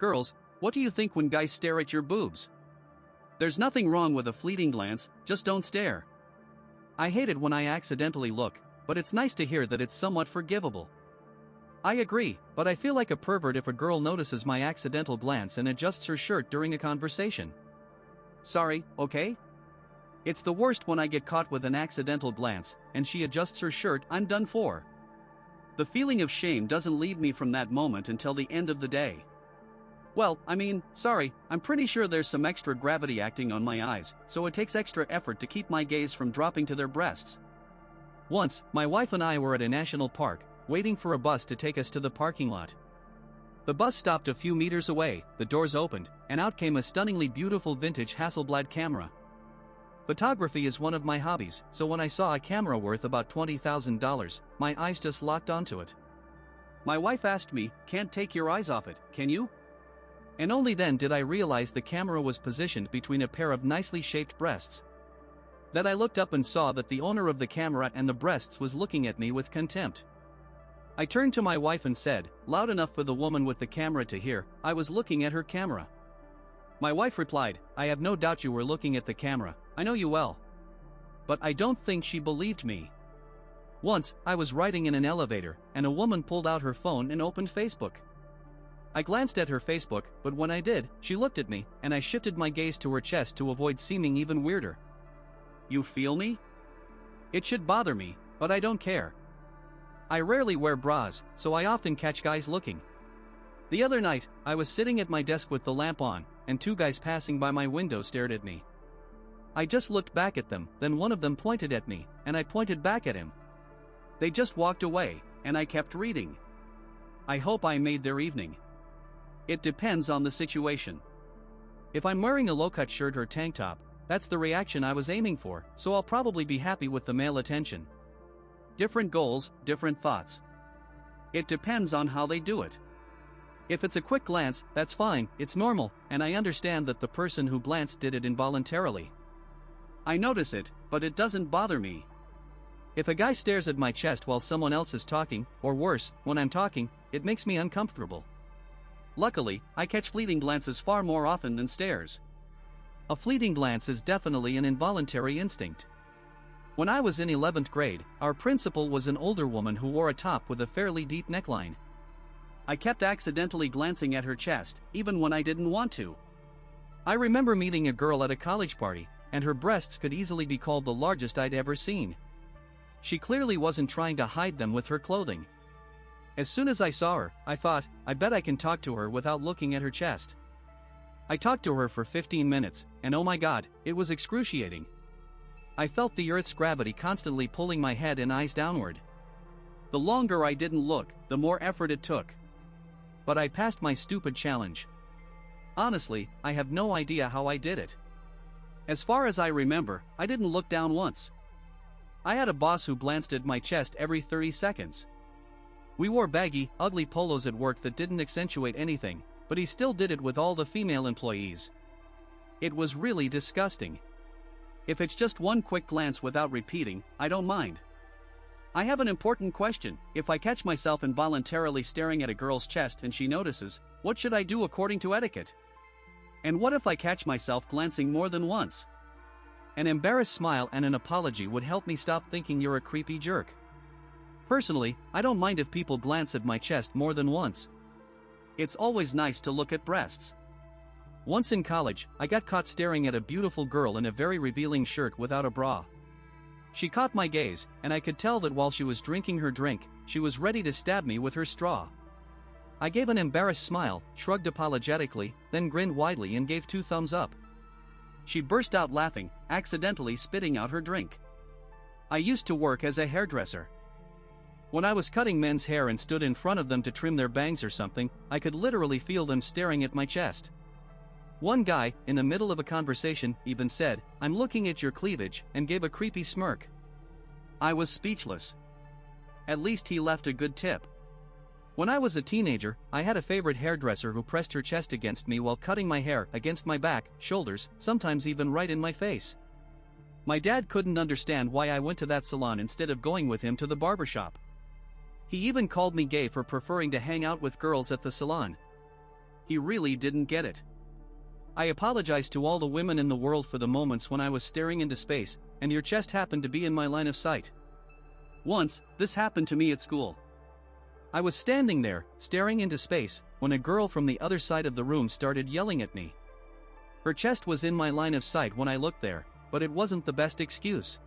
Girls, what do you think when guys stare at your boobs? There's nothing wrong with a fleeting glance, just don't stare. I hate it when I accidentally look, but it's nice to hear that it's somewhat forgivable. I agree, but I feel like a pervert if a girl notices my accidental glance and adjusts her shirt during a conversation. Sorry, okay? It's the worst when I get caught with an accidental glance, and she adjusts her shirt. I'm done for. The feeling of shame doesn't leave me from that moment until the end of the day. Well, sorry, I'm pretty sure there's some extra gravity acting on my eyes, so it takes extra effort to keep my gaze from dropping to their breasts. Once, my wife and I were at a national park, waiting for a bus to take us to the parking lot. The bus stopped a few meters away, the doors opened, and out came a stunningly beautiful vintage Hasselblad camera. Photography is one of my hobbies, so when I saw a camera worth about $20,000, my eyes just locked onto it. My wife asked me, "Can't take your eyes off it, can you?" And only then did I realize the camera was positioned between a pair of nicely shaped breasts. Then I looked up and saw that the owner of the camera and the breasts was looking at me with contempt. I turned to my wife and said, loud enough for the woman with the camera to hear, I was looking at her camera. My wife replied, "I have no doubt you were looking at the camera, I know you well." But I don't think she believed me. Once, I was riding in an elevator, and a woman pulled out her phone and opened Facebook. I glanced at her Facebook, but when I did, she looked at me, and I shifted my gaze to her chest to avoid seeming even weirder. You feel me? It should bother me, but I don't care. I rarely wear bras, so I often catch guys looking. The other night, I was sitting at my desk with the lamp on, and two guys passing by my window stared at me. I just looked back at them, then one of them pointed at me, and I pointed back at him. They just walked away, and I kept reading. I hope I made their evening. It depends on the situation. If I'm wearing a low-cut shirt or tank top, that's the reaction I was aiming for, so I'll probably be happy with the male attention. Different goals, different thoughts. It depends on how they do it. If it's a quick glance, that's fine, it's normal, and I understand that the person who glanced did it involuntarily. I notice it, but it doesn't bother me. If a guy stares at my chest while someone else is talking, or worse, when I'm talking, it makes me uncomfortable. Luckily, I catch fleeting glances far more often than stares. A fleeting glance is definitely an involuntary instinct. When I was in 11th grade, our principal was an older woman who wore a top with a fairly deep neckline. I kept accidentally glancing at her chest, even when I didn't want to. I remember meeting a girl at a college party, and her breasts could easily be called the largest I'd ever seen. She clearly wasn't trying to hide them with her clothing. As soon as I saw her, I thought, I bet I can talk to her without looking at her chest. I talked to her for 15 minutes, and oh my god, it was excruciating. I felt the Earth's gravity constantly pulling my head and eyes downward. The longer I didn't look, the more effort it took. But I passed my stupid challenge. Honestly, I have no idea how I did it. As far as I remember, I didn't look down once. I had a boss who glanced at my chest every 30 seconds. We wore baggy, ugly polos at work that didn't accentuate anything, but he still did it with all the female employees. It was really disgusting. If it's just one quick glance without repeating, I don't mind. I have an important question. If I catch myself involuntarily staring at a girl's chest and she notices, what should I do according to etiquette? And what if I catch myself glancing more than once? An embarrassed smile and an apology would help me stop thinking you're a creepy jerk. Personally, I don't mind if people glance at my chest more than once. It's always nice to look at breasts. Once in college, I got caught staring at a beautiful girl in a very revealing shirt without a bra. She caught my gaze, and I could tell that while she was drinking her drink, she was ready to stab me with her straw. I gave an embarrassed smile, shrugged apologetically, then grinned widely and gave 2 thumbs up. She burst out laughing, accidentally spitting out her drink. I used to work as a hairdresser. When I was cutting men's hair and stood in front of them to trim their bangs or something, I could literally feel them staring at my chest. One guy, in the middle of a conversation, even said, "I'm looking at your cleavage," and gave a creepy smirk. I was speechless. At least he left a good tip. When I was a teenager, I had a favorite hairdresser who pressed her chest against me while cutting my hair, against my back, shoulders, sometimes even right in my face. My dad couldn't understand why I went to that salon instead of going with him to the barbershop. He even called me gay for preferring to hang out with girls at the salon. he really didn't get it. I apologize to all the women in the world for the moments when I was staring into space, and your chest happened to be in my line of sight. Once, this happened to me at school. I was standing there, staring into space, when a girl from the other side of the room started yelling at me. Her chest was in my line of sight when I looked there, but it wasn't the best excuse.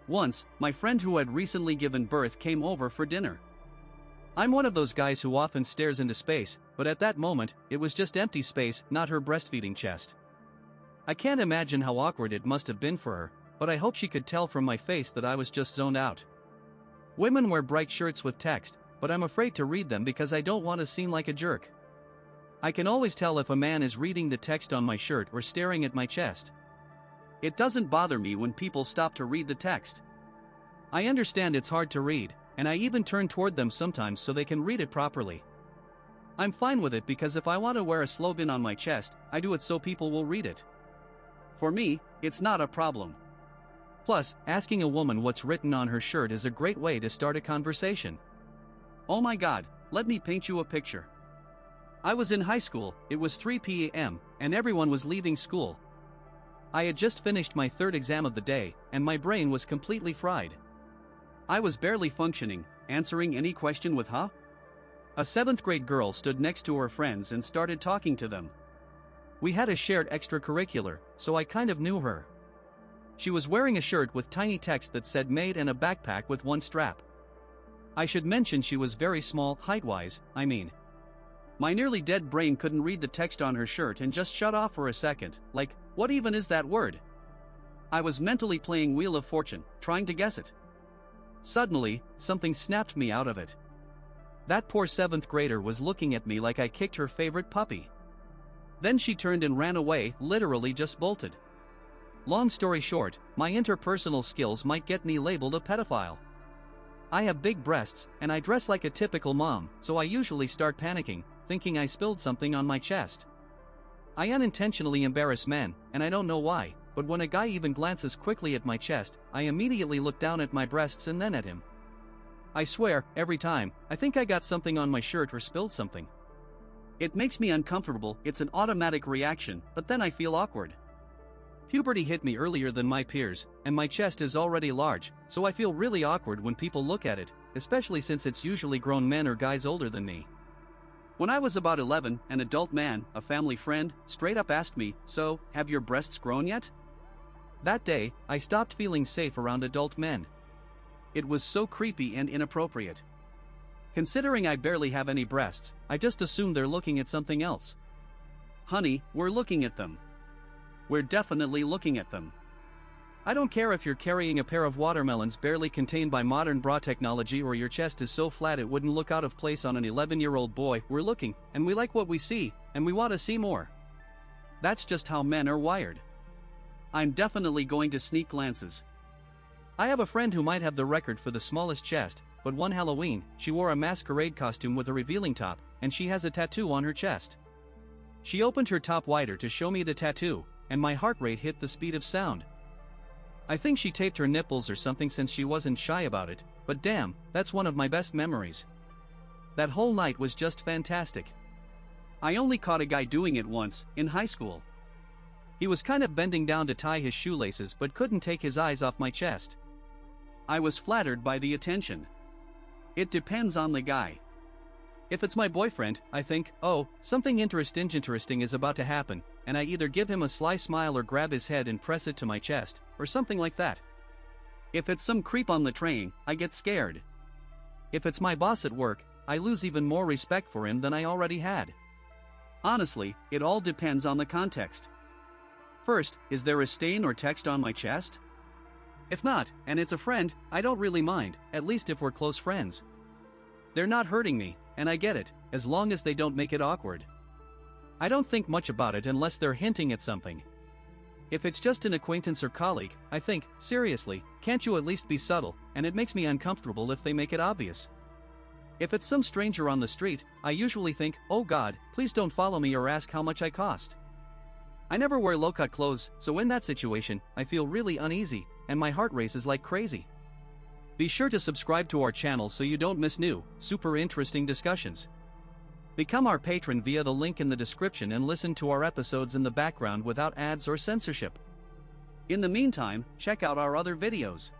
Once, my friend who had recently given birth came over for dinner. I'm one of those guys who often stares into space, but at that moment, it was just empty space, not her breastfeeding chest. I can't imagine how awkward it must have been for her, but I hope she could tell from my face that I was just zoned out. Women wear bright shirts with text, but I'm afraid to read them because I don't want to seem like a jerk. I can always tell if a man is reading the text on my shirt or staring at my chest. It doesn't bother me when people stop to read the text. I understand it's hard to read, and I even turn toward them sometimes so they can read it properly. I'm fine with it because if I want to wear a slogan on my chest, I do it so people will read it. For me, it's not a problem. Plus, asking a woman what's written on her shirt is a great way to start a conversation. Oh my God, let me paint you a picture. I was in high school, it was 3 p.m., and everyone was leaving school. I had just finished my third exam of the day, and my brain was completely fried. I was barely functioning, answering any question with huh? A 7th grade girl stood next to her friends and started talking to them. We had a shared extracurricular, so I kind of knew her. She was wearing a shirt with tiny text that said made and a backpack with one strap. I should mention she was very small, height-wise, I mean. My nearly dead brain couldn't read the text on her shirt and just shut off for a second, like, what even is that word? I was mentally playing Wheel of Fortune, trying to guess it. Suddenly, something snapped me out of it. That poor 7th grader was looking at me like I kicked her favorite puppy. Then she turned and ran away, literally just bolted. Long story short, my interpersonal skills might get me labeled a pedophile. I have big breasts, and I dress like a typical mom, so I usually start panicking, thinking I spilled something on my chest. I unintentionally embarrass men, and I don't know why, but when a guy even glances quickly at my chest, I immediately look down at my breasts and then at him. I swear, every time, I think I got something on my shirt or spilled something. It makes me uncomfortable, it's an automatic reaction, but then I feel awkward. Puberty hit me earlier than my peers, and my chest is already large, so I feel really awkward when people look at it, especially since it's usually grown men or guys older than me. When I was about 11, an adult man, a family friend, straight up asked me, "So, have your breasts grown yet?" That day, I stopped feeling safe around adult men. It was so creepy and inappropriate. Considering I barely have any breasts, I just assumed they're looking at something else. Honey, we're looking at them. We're definitely looking at them. I don't care if you're carrying a pair of watermelons barely contained by modern bra technology or your chest is so flat it wouldn't look out of place on an 11-year-old boy. We're looking, and we like what we see, and we want to see more. That's just how men are wired. I'm definitely going to sneak glances. I have a friend who might have the record for the smallest chest, but one Halloween, she wore a masquerade costume with a revealing top, and she has a tattoo on her chest. She opened her top wider to show me the tattoo, and my heart rate hit the speed of sound. I think she taped her nipples or something since she wasn't shy about it, but damn, that's one of my best memories. That whole night was just fantastic. I only caught a guy doing it once, in high school. He was kind of bending down to tie his shoelaces but couldn't take his eyes off my chest. I was flattered by the attention. It depends on the guy. If it's my boyfriend, I think, oh, something interesting is about to happen, and I either give him a sly smile or grab his head and press it to my chest, or something like that. If it's some creep on the train, I get scared. If it's my boss at work, I lose even more respect for him than I already had. Honestly, it all depends on the context. First, is there a stain or text on my chest? If not, and it's a friend, I don't really mind, at least if we're close friends. They're not hurting me, and I get it, as long as they don't make it awkward. I don't think much about it unless they're hinting at something. If it's just an acquaintance or colleague, I think, seriously, can't you at least be subtle, and it makes me uncomfortable if they make it obvious. If it's some stranger on the street, I usually think, oh God, please don't follow me or ask how much I cost. I never wear low-cut clothes, so in that situation, I feel really uneasy, and my heart races like crazy. Be sure to subscribe to our channel so you don't miss new, super interesting discussions. Become our patron via the link in the description and listen to our episodes in the background without ads or censorship. In the meantime, check out our other videos.